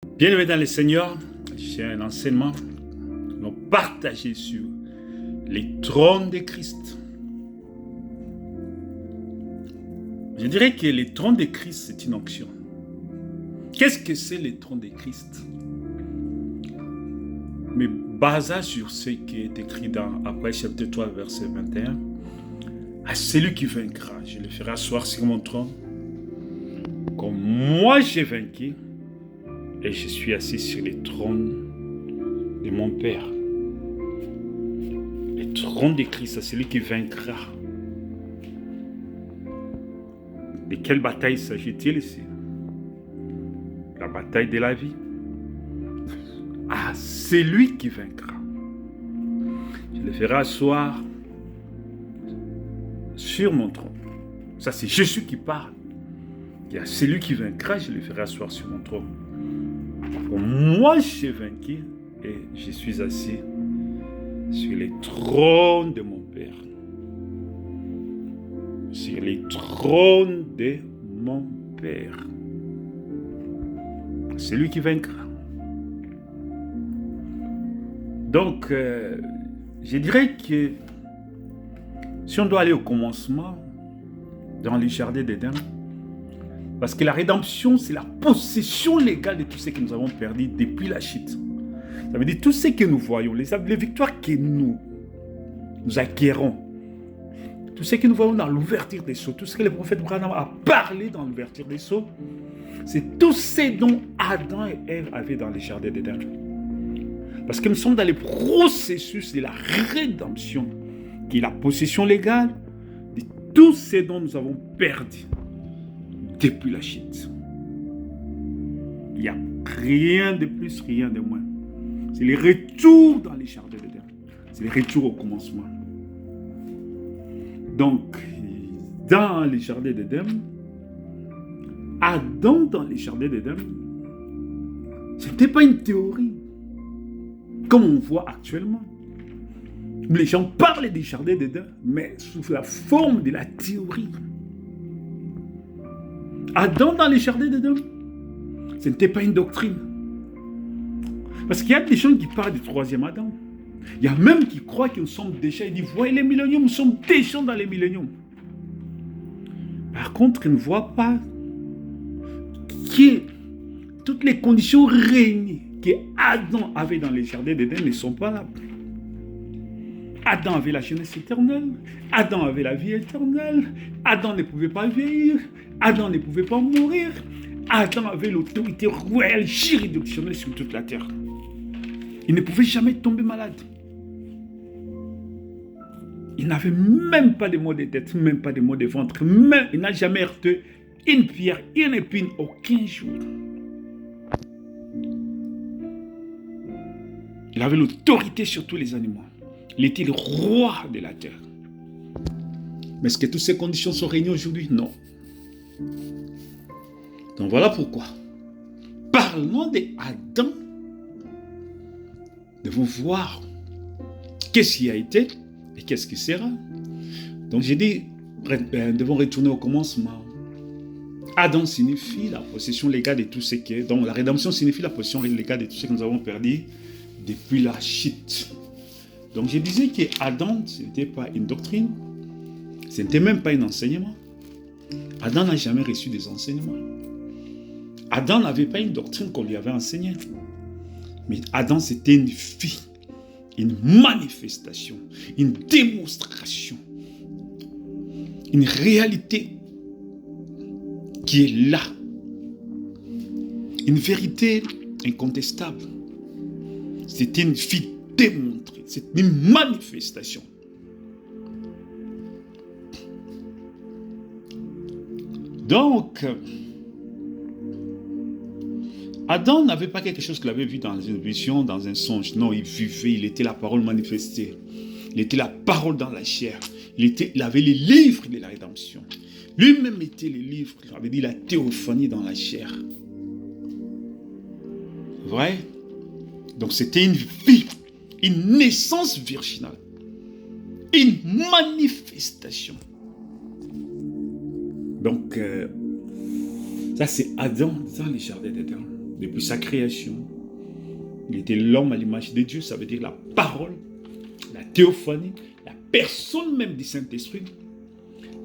Bien-aimés dans le Seigneur, j'ai un enseignement nous partager sur les trônes de Christ. Je dirais que les trônes de Christ, c'est une onction. Qu'est-ce que c'est les trônes de Christ? Mais basé sur ce qui est écrit dans Après chapitre 3, verset 21, à celui qui vaincra, je le ferai asseoir sur mon trône, comme moi j'ai vaincu, et je suis assis sur les trônes de mon Père. Le trône de Christ, c'est celui qui vaincra. De quelle bataille s'agit-il ici? La bataille de la vie. Ah, c'est lui qui vaincra. Je le ferai asseoir sur mon trône. Ça, c'est Jésus qui parle. Il y a celui qui vaincra, je le ferai asseoir sur mon trône. Moi, j'ai vaincu et je suis assis sur les trônes de mon Père. Sur les trônes de mon Père. C'est lui qui vaincra. Donc, je dirais que si on doit aller au commencement, dans les jardins d'Éden, parce que la rédemption, c'est la possession légale de tout ce que nous avons perdu depuis la chute. Ça veut dire tout ce que nous voyons, les victoires que nous acquérons, tout ce que nous voyons dans l'ouverture des sceaux, tout ce que le prophète Branham a parlé dans l'ouverture des sceaux, c'est tout ce dont Adam et Ève avaient dans les jardins d'Éden. Parce que nous sommes dans le processus de la rédemption, qui est la possession légale de tout ce dont nous avons perdu depuis la chute. Il n'y a rien de plus, rien de moins. C'est le retour dans les jardins d'Éden. C'est le retour au commencement. Donc, dans les jardins d'Éden, Adam dans les jardins d'Éden, ce n'était pas une théorie, comme on voit actuellement. Les gens parlent des jardins d'Éden, mais sous la forme de la théorie. Adam dans les jardins d'Éden, ce n'était pas une doctrine. Parce qu'il y a des gens qui parlent du troisième Adam. Il y a même qui croient que nous sommes déjà, ils disent, voyez les milléniums, nous sommes déjà dans les milléniums. Par contre, ils ne voient pas que toutes les conditions réunies que Adam avait dans les jardins d'Éden ne sont pas là. Adam avait la jeunesse éternelle, Adam avait la vie éternelle, Adam ne pouvait pas vieillir, Adam ne pouvait pas mourir, Adam avait l'autorité royale juridictionnelle sur toute la terre. Il ne pouvait jamais tomber malade. Il n'avait même pas de maux de tête, même pas de maux de ventre, même, il n'a jamais heurté une pierre, une épine, aucun jour. Il avait l'autorité sur tous les animaux. Il était le roi de la terre. Mais est-ce que toutes ces conditions sont réunies aujourd'hui? Non. Donc voilà pourquoi. Parlons d'Adam. Nous devons voir qu'est-ce qui a été et qu'est-ce qui sera. Donc j'ai dit, nous devons retourner au commencement. Adam signifie la possession légale de tout ce qui est. Donc la rédemption signifie la possession légale de tout ce que nous avons perdu depuis la chute. Donc je disais que Adam, ce n'était pas une doctrine, ce n'était même pas un enseignement. Adam n'a jamais reçu des enseignements. Adam n'avait pas une doctrine qu'on lui avait enseignée. Mais Adam, c'était une vie, une manifestation, une démonstration, une réalité qui est là. Une vérité incontestable. C'était une vie démontrée. C'est une manifestation. Donc, Adam n'avait pas quelque chose qu'il avait vu dans une vision, dans un songe. Non, il vivait, il était la parole manifestée. Il était la parole dans la chair. Il avait les livres de la rédemption. Lui-même était les livres, il avait dit la théophanie dans la chair. Vrai? Donc c'était une vie, une naissance virginale, une manifestation. Donc, ça c'est Adam dans les jardins d'Éden. depuis sa création. Il était l'homme à l'image de Dieu, ça veut dire la parole, la théophanie, la personne même du Saint-Esprit,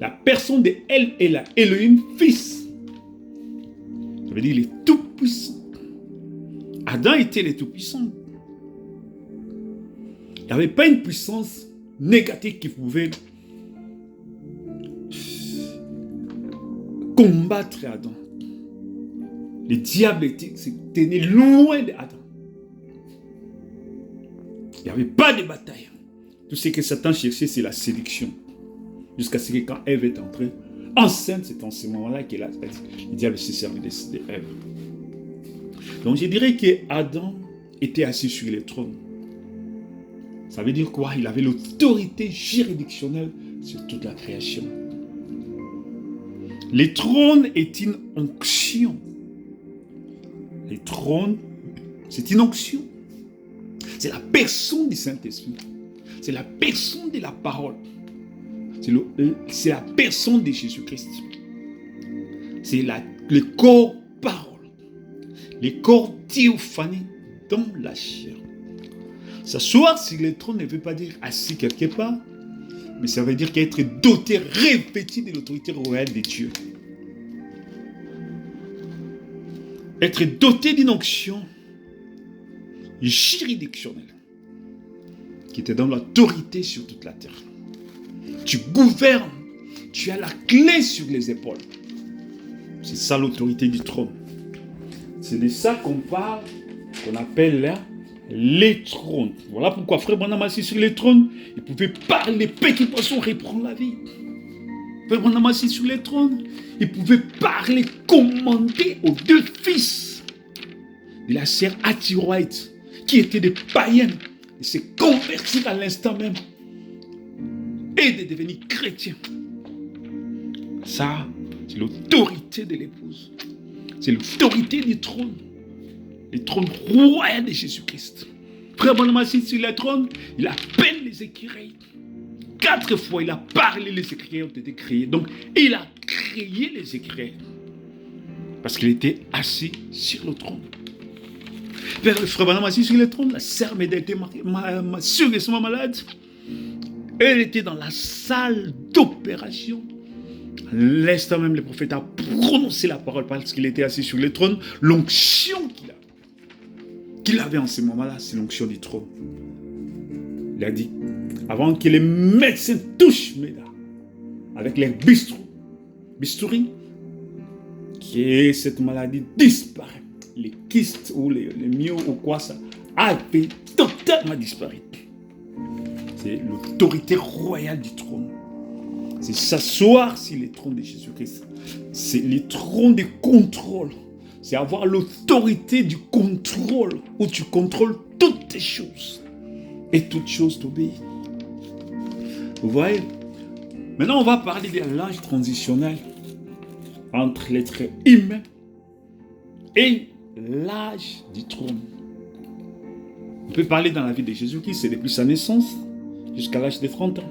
la personne de El Ela, Elohim, Fils. Ça veut dire il est tout puissant. Adam était le tout puissant. Il n'y avait pas une puissance négative qui pouvait combattre Adam. Le diable se tenait loin d'Adam. Il n'y avait pas de bataille. Tout ce que Satan cherchait, c'est la séduction. Jusqu'à ce que quand Ève est entrée enceinte, c'est en ce moment-là que le diable s'est servi d'Ève. Donc je dirais que Adam était assis sur le trône. Ça veut dire quoi? Il avait l'autorité juridictionnelle sur toute la création. Le trône est une onction. Le trône, c'est une onction. C'est la personne du Saint-Esprit. C'est la personne de la parole. C'est la personne de Jésus-Christ. C'est le corps parole. Le corps théophanie dans la chair. S'asseoir sur le trône ne veut pas dire assis quelque part, mais ça veut dire qu'être doté, revêtu de l'autorité royale de Dieu. Être doté d'une onction juridictionnelle qui te donne l'autorité sur toute la terre. Tu gouvernes, tu as la clé sur les épaules. C'est ça l'autorité du trône. C'est de ça qu'on parle, qu'on appelle là les trônes. Voilà pourquoi Frère Branham assis sur les trônes, il pouvait parler, petits poissons reprendre la vie. Frère Branham assis sur les trônes, il pouvait parler, commander aux deux fils de la sœur Hattie White, qui étaient des païens, de se convertir à l'instant même et de devenir chrétiens. Ça, c'est l'autorité de l'épouse. C'est l'autorité du trône. Le trône royal de Jésus-Christ. Frère Branham assis sur le trône, il appelle les écureuils. 4 fois, il a parlé, les écureuils ont été créés. Donc, il a créé les écureuils. Parce qu'il était assis sur le trône. Frère Branham assis sur le trône, la sœur Médée était sérieusement malade. Elle était dans la salle d'opération. À l'instant même, le prophète a prononcé la parole parce qu'il était assis sur le trône. L'onction qu'il avait en ce moment-là, c'est l'onction du trône. Il a dit, avant que les médecins touchent Méda, avec les bistouri, que cette maladie disparaît. Les kystes ou les myos ou quoi ça avait totalement disparu. C'est l'autorité royale du trône. C'est s'asseoir sur le trône de Jésus-Christ. C'est le trône de contrôle. C'est avoir l'autorité du contrôle où tu contrôles toutes tes choses. Et toutes choses t'obéissent. Vous voyez? Maintenant, on va parler de l'âge transitionnel entre l'être humain et l'âge du trône. On peut parler dans la vie de Jésus-Christ, c'est depuis sa naissance jusqu'à l'âge de 30 ans.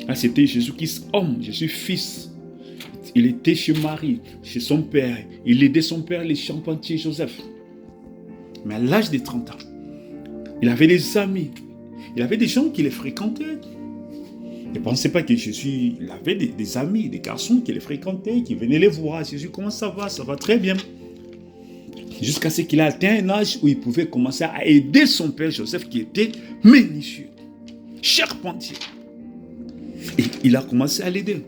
Là, c'était Jésus-Christ homme, Jésus fils. Il était chez Marie, chez son père. Il aidait son père, le charpentier Joseph. Mais à l'âge de 30 ans, il avait des amis. Il avait des gens qui les fréquentaient. Ne pensez pas que Jésus, il avait des amis, des garçons qui les fréquentaient, qui venaient les voir. Jésus, comment ça va? Ça va très bien. Jusqu'à ce qu'il a atteint un âge où il pouvait commencer à aider son père Joseph qui était menuisier, charpentier. Et il a commencé à l'aider.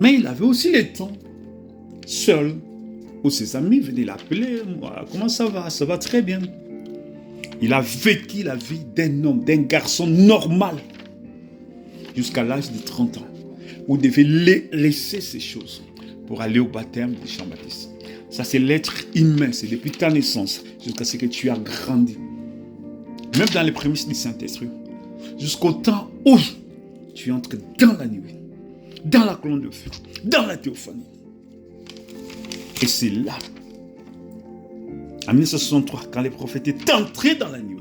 Mais il avait aussi le temps, seul, où ses amis venaient l'appeler. Comment ça va? Ça va très bien. Il a vécu la vie d'un homme, d'un garçon normal, jusqu'à l'âge de 30 ans, où il devait laisser ces choses pour aller au baptême de Jean-Baptiste. Ça, c'est l'être humain, c'est depuis ta naissance jusqu'à ce que tu as grandi. Même dans les prémices du Saint-Esprit, jusqu'au temps où tu entres dans la nuit, dans la colonne de feu, dans la théophanie. Et c'est là, en 1963, quand les prophètes étaient entrés dans la nuit,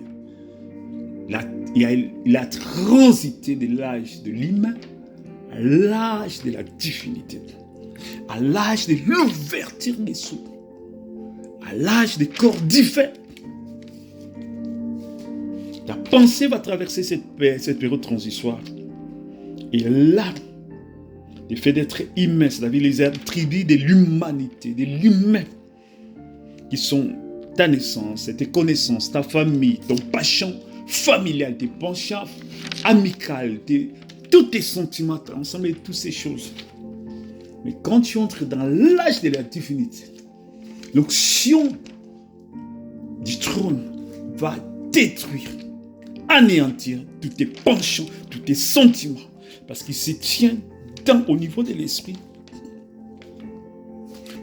il a transité de l'âge de l'humain à l'âge de la divinité, à l'âge de l'ouverture des sceaux, à l'âge des corps divins. Ta pensée va traverser cette période transitoire. Et là, le fait d'être humain, c'est-à-dire les attributs de l'humanité, de l'humain, qui sont ta naissance, tes connaissances, ta famille, ton passion familial, tes penchants amicales, tous tes sentiments, ensemble de toutes ces choses. Mais quand tu entres dans l'âge de la divinité, l'onction du trône va détruire, anéantir tous tes penchants, tous tes sentiments, parce qu'il se tient au niveau de l'esprit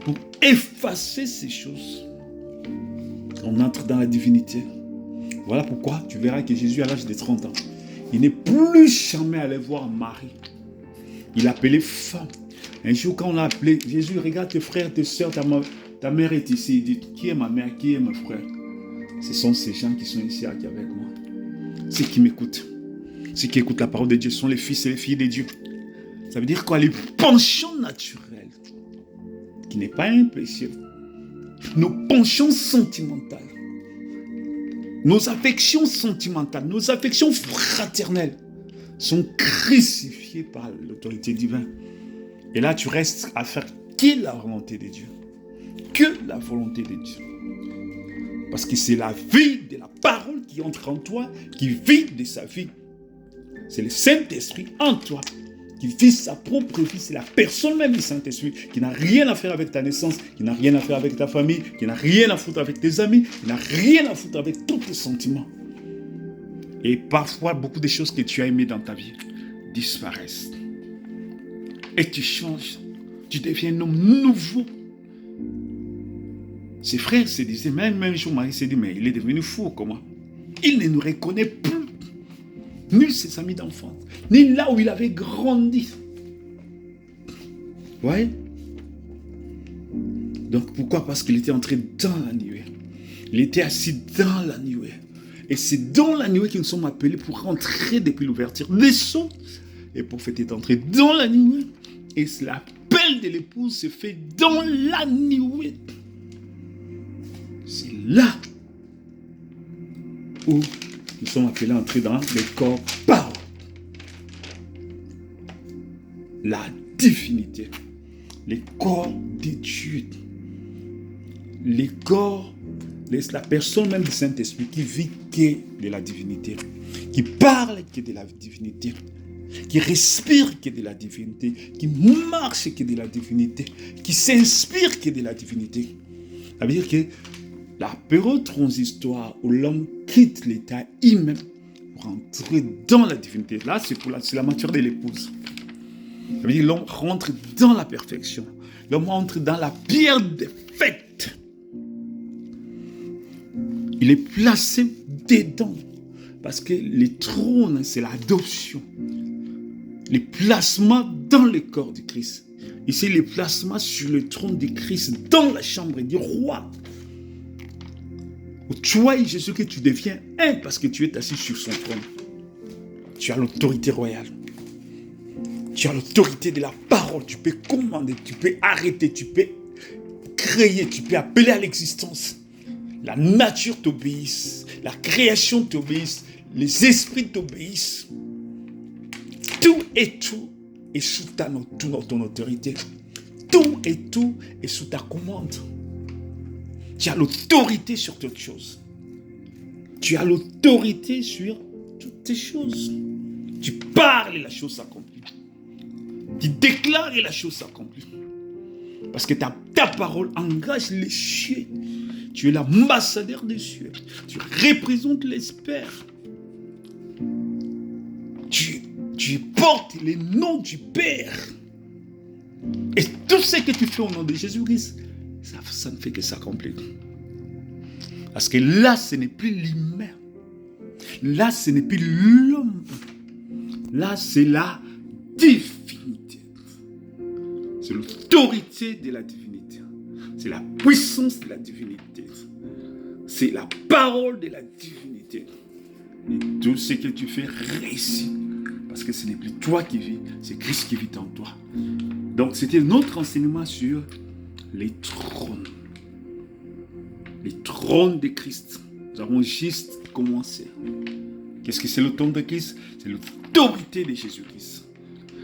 pour effacer ces choses. On entre dans la divinité. Voilà pourquoi tu verras que Jésus, à l'âge de 30 ans, il n'est plus jamais allé voir Marie. Il appelait femme. Un jour, quand on l'a appelé, Jésus, regarde tes frères, tes soeurs, ta mère est ici. Il dit, qui est ma mère, qui est mon frère? Ce sont ces gens qui sont ici avec moi. Ceux qui m'écoutent. Ceux qui écoutent la parole de Dieu sont les fils et les filles de Dieu. Ça veut dire quoi? Les penchants naturels, qui n'est pas un péché. Nos penchants sentimentales, nos affections sentimentales, nos affections fraternelles sont crucifiées par l'autorité divine. Et là, tu restes à faire que la volonté de Dieu. Que la volonté de Dieu. Parce que c'est la vie de la parole qui entre en toi, qui vit de sa vie. C'est le Saint-Esprit en toi, qui vit sa propre vie. C'est la personne même du Saint-Esprit, qui n'a rien à faire avec ta naissance, qui n'a rien à faire avec ta famille, qui n'a rien à foutre avec tes amis, qui n'a rien à foutre avec tous tes sentiments. Et parfois, beaucoup de choses que tu as aimées dans ta vie disparaissent. Et tu changes. Tu deviens un homme nouveau. Ses frères se disaient, même jour, Marie s'est dit, mais il est devenu fou, comment? Il ne nous reconnaît plus. Ni ses amis d'enfance, ni là où il avait grandi. Ouais. Donc pourquoi? Parce qu'il était entré dans la nuée. Il était assis dans la nuée. Et c'est dans la nuée que nous sommes appelés pour rentrer depuis l'ouverture des sceaux. Et pour fêter entrer dans la nuée. Et l'appel de l'épouse se fait dans la nuée. C'est là où nous sommes appelés à entrer dans les corps par la divinité. Les corps de Dieu. Les corps, la personne même du Saint-Esprit qui vit que de la divinité. Qui parle que de la divinité. Qui respire que de la divinité. Qui marche que de la divinité. Qui s'inspire que de la divinité. Ça veut dire que la période transitoire où l'homme quitte l'état humain pour entrer dans la divinité. Là, c'est la maturité de l'épouse. Ça veut dire que l'homme rentre dans la perfection. L'homme rentre dans la pierre des fêtes. Il est placé dedans. Parce que les trônes, c'est l'adoption. Les placements dans le corps du Christ. Ici, les placements sur le trône du Christ, dans la chambre du roi. Où tu vois Jésus que tu deviens un parce que tu es assis sur son trône. Tu as l'autorité royale. Tu as l'autorité de la parole. Tu peux commander, tu peux arrêter, tu peux créer, tu peux appeler à l'existence. La nature t'obéisse, la création t'obéisse, les esprits t'obéissent. Tout est sous ton autorité. Tout est sous ta commande. Tu as l'autorité sur toutes choses. Tu as l'autorité sur toutes ces choses. Tu parles et la chose s'accomplit. Tu déclares et la chose s'accomplit. Parce que ta parole engage les cieux. Tu es l'ambassadeur des cieux. Tu représentes l'espère. Tu portes les noms du Père. Et tout ce que tu fais au nom de Jésus-Christ, ça ne fait que s'accomplir. Parce que là, ce n'est plus l'humain. Là, ce n'est plus l'homme. Là, c'est la divinité. C'est l'autorité de la divinité. C'est la puissance de la divinité. C'est la parole de la divinité. Et tout ce que tu fais réussit. Parce que ce n'est plus toi qui vis, c'est Christ qui vit en toi. Donc, c'était notre enseignement sur les trônes. le trône de Christ. Nous avons juste commencé. Qu'est-ce que c'est le trône de Christ? C'est l'autorité de Jésus-Christ.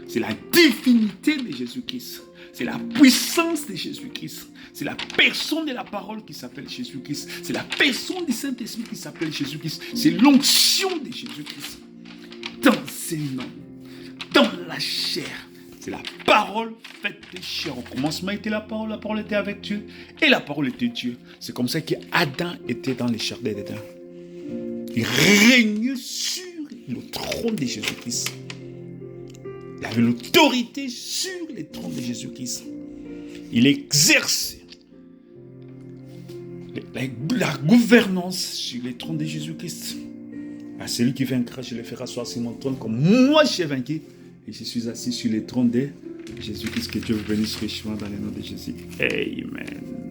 C'est la divinité de Jésus-Christ. C'est la puissance de Jésus-Christ. C'est la personne de la parole qui s'appelle Jésus-Christ. C'est la personne du Saint-Esprit qui s'appelle Jésus-Christ. C'est l'onction de Jésus-Christ. Dans ses noms, dans la chair. C'est la parole faite de chair. Au commencement était la parole était avec Dieu, et la parole était Dieu. C'est comme ça qu'Adam était dans les jardins d'Éden. Il régnait sur le trône de Jésus-Christ. Il avait l'autorité sur le trône de Jésus-Christ. Il exerçait la gouvernance sur le trône de Jésus-Christ. À celui qui vaincra, je le ferai asseoir sur mon trône comme moi j'ai vaincu. Et je suis assis sur le trône de Jésus-Christ. Que Dieu vous bénisse richement dans le nom de Jésus. Amen.